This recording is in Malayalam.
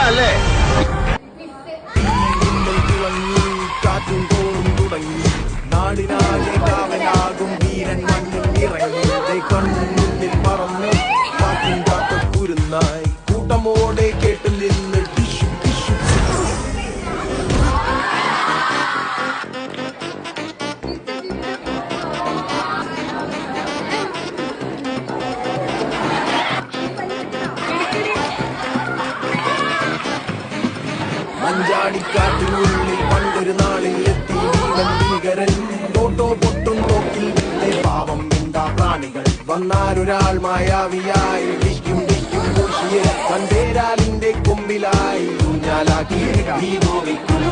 അല്ലേ? കാറ്റും തോറും തുടങ്ങി നാടിനാകെ കാവലാകും വീരൻ മണ്ണിൽ ഇറങ്ങി കണ്ണിൽ പറന്നു കാറ്റും കാത്ത കുരുന്നായി കൂട്ടമോടെ കേട്ടു നിന്ന് ടിഷു ടിഷു മഞ്ചാടിക്കാറ്റിനുള്ളിൽ പണ്ടൊരു നാളിൽ എത്തി ഭീകരൻ തോട്ടോ പൊട്ടും തോക്കിൽ വില്ലേ പാവം എന്താ പ്രാണികൾ വന്നാലൊരാൾ മായാവിയായി ഡിക്കും ഡിക്കും കോശിയെ കണ്ടേരാലിന്റെ കൊമ്പിലായി ഊഞ്ഞാലാക്കി നീ നോവിക്കും